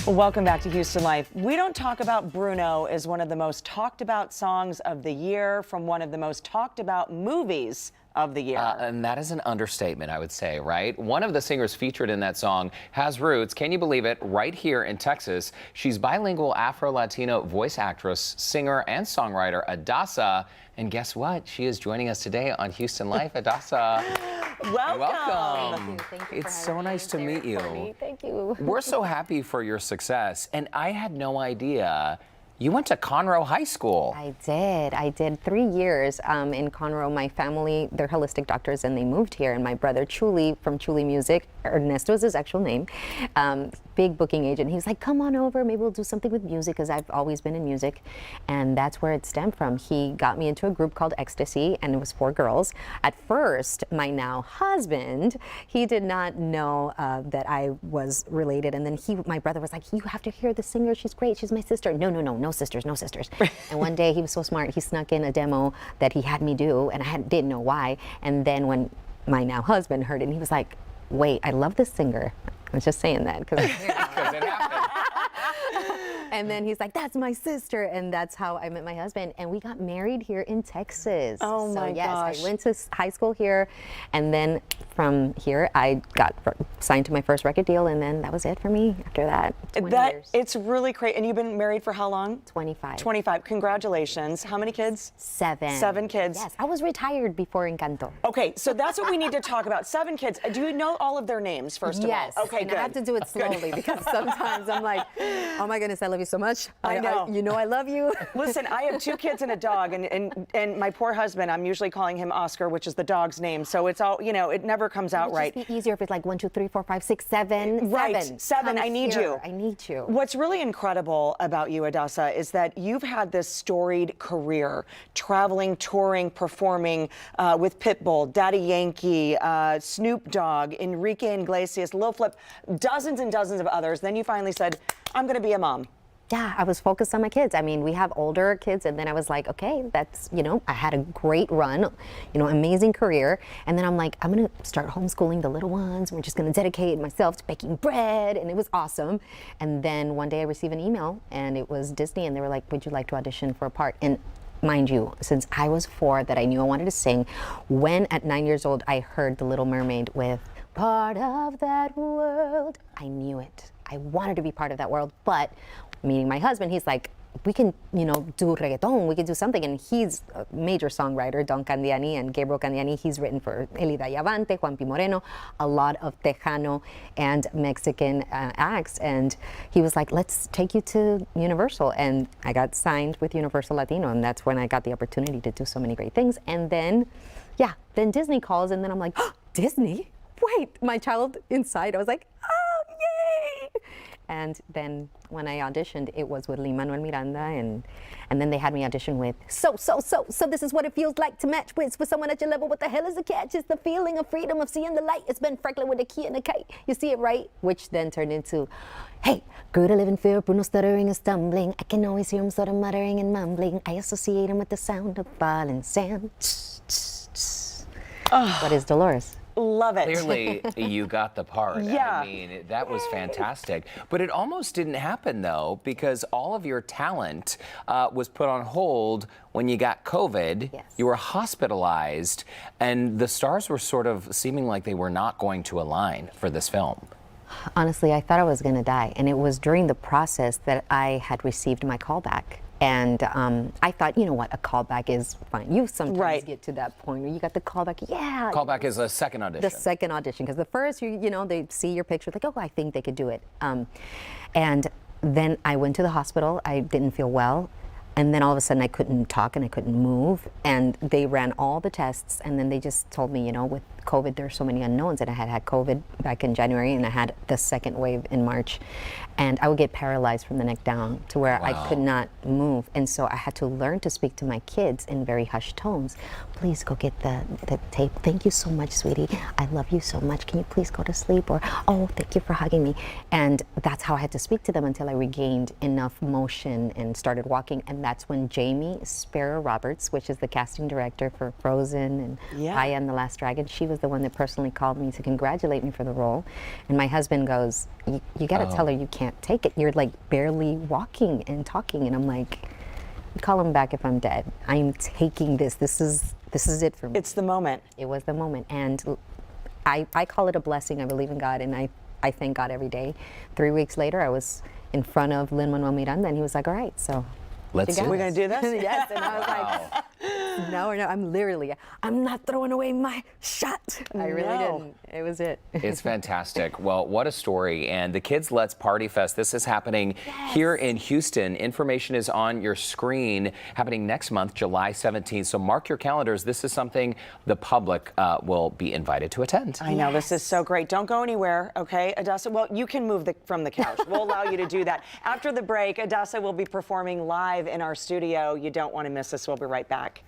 Welcome back to Houston Life. We Don't Talk About Bruno is one of the most talked about songs of the year from one of the most talked about movies of the year. And that is an understatement, I would say, right? One of the singers featured in that song has roots, can you believe it, right here in Texas. She's bilingual Afro-Latino voice actress, singer, and songwriter Adassa. And guess what? She is joining us today on Houston Life. Adassa. Welcome. Thank you It's so nice to meet you. Thank you. We're so happy for your success. And I had no idea you went to Conroe High School. I did 3 years in Conroe. My family, they're holistic doctors, and they moved here. And my brother, Chuli, from Chuli Music, Ernesto is his actual name, big booking agent. He was like, come on over, maybe we'll do something with music, because I've always been in music. And that's where it stemmed from. He got me into a group called Ecstasy, and it was 4 girls. At first, my now husband, he did not know that I was related. And then my brother was like, you have to hear the singer, she's great, she's my sister. No sisters. And one day he was so smart, he snuck in a demo that he had me do, and I didn't know why. And then when my now husband heard it, and he was like, wait, I love this singer. I was just saying that because it happened. And then he's like, that's my sister. And that's how I met my husband. And we got married here in Texas. Oh my gosh. I went to high school here. And then from here, I got signed to my first record deal. And then that was it for me after that. 20 years. It's really great. And you've been married for how long? 25. 25. Congratulations. How many kids? 7. 7 kids. Yes, I was retired before Encanto. Okay, so that's what we need to talk about. 7 kids. Do you know all of their names, first of all? Yes. Okay, and good. I have to do it slowly because sometimes I'm like, oh my goodness, I love you so much. I know. You know I love you. Listen, I have 2 kids and a dog, and my poor husband, I'm usually calling him Oscar, which is the dog's name. So it's all, you know, it never comes out right. It'd just be easier if it's like 1, 2, 3, 4, 5, 6, 7. Right, 7. I need you. I need you. What's really incredible about you, Adassa, is that you've had this storied career, traveling, touring, performing with Pitbull, Daddy Yankee, Snoop Dogg, Enrique Iglesias, Lil Flip, dozens and dozens of others. Then you finally said, I'm going to be a mom. Yeah, I was focused on my kids. I mean, we have older kids, and then I was like, okay, that's, you know, I had a great run, you know, amazing career. And then I'm like, I'm going to start homeschooling the little ones. We're just going to dedicate myself to baking bread. And it was awesome. And then one day I received an email, and it was Disney, and they were like, would you like to audition for a part? And mind you, since I was 4 that I knew I wanted to sing, when at 9 years old I heard The Little Mermaid with part of that world, I knew it. I wanted to be part of that world, but meeting my husband, he's like, we can, you know, do reggaeton, we can do something. And he's a major songwriter, Don Candiani and Gabriel Candiani. He's written for Elida Yavante, Juan P. Moreno, a lot of Tejano and Mexican acts. And he was like, let's take you to Universal. And I got signed with Universal Latino, and that's when I got the opportunity to do so many great things. And then, yeah, then Disney calls, and then I'm like, oh, Disney? Wait, my child inside, I was like, oh, yay! And then when I auditioned, it was with Lin-Manuel Miranda, and then they had me audition with So this is what it feels like to match with someone at your level. What the hell is the catch? It's the feeling of freedom, of seeing the light. It's Ben Franklin with a key and a kite. You see it, right? Which then turned into, hey, grew to live in fear, Bruno stuttering and stumbling. I can always hear him sort of muttering and mumbling. I associate him with the sound of falling sand. What is Dolores? Love it. Clearly, you got the part. Yeah. I mean, that was fantastic. But it almost didn't happen, though, because all of your talent was put on hold when you got COVID. Yes. You were hospitalized, and the stars were sort of seeming like they were not going to align for this film. Honestly, I thought I was going to die. And it was during the process that I had received my callback. And I thought, you know what, a callback is fine. You sometimes get to that point where you got the callback. Yeah. Callback is a second audition. The second audition, because the first, you know, they see your picture, like, oh, I think they could do it. And then I went to the hospital. I didn't feel well. And then all of a sudden I couldn't talk and I couldn't move. And they ran all the tests. And then they just told me, you know, with COVID, there's so many unknowns. And I had COVID back in January, and I had the second wave in March. And I would get paralyzed from the neck down to where I could not move. And so I had to learn to speak to my kids in very hushed tones. Please go get the tape. Thank you so much, sweetie. I love you so much. Can you please go to sleep? Or, oh, thank you for hugging me. And that's how I had to speak to them until I regained enough motion and started walking. And that's when Jamie Sparrow Roberts, which is the casting director for Frozen and Raya and the Last Dragon, she was the one that personally called me to congratulate me for the role. And my husband goes, you got to tell her you can't take it. You're like barely walking and talking. And I'm like, you call him back if I'm dead. I'm taking this. This is it for me. It's the moment. It was the moment. And I call it a blessing. I believe in God, and I thank God every day. 3 weeks later, I was in front of Lin-Manuel Miranda, and he was like, all right, so Let's do We're it. going to do this? yes, and I was like, no, I'm not throwing away my shot. I really didn't. It was it. It's fantastic. Well, what a story. And the Kids Let's Party Fest, this is happening here in Houston. Information is on your screen, happening next month, July 17th. So mark your calendars. This is something the public will be invited to attend. I know, this is so great. Don't go anywhere, okay, Adassa? Well, you can move from the couch. We'll allow you to do that. After the break, Adassa will be performing live in our studio. You don't want to miss us. We'll be right back.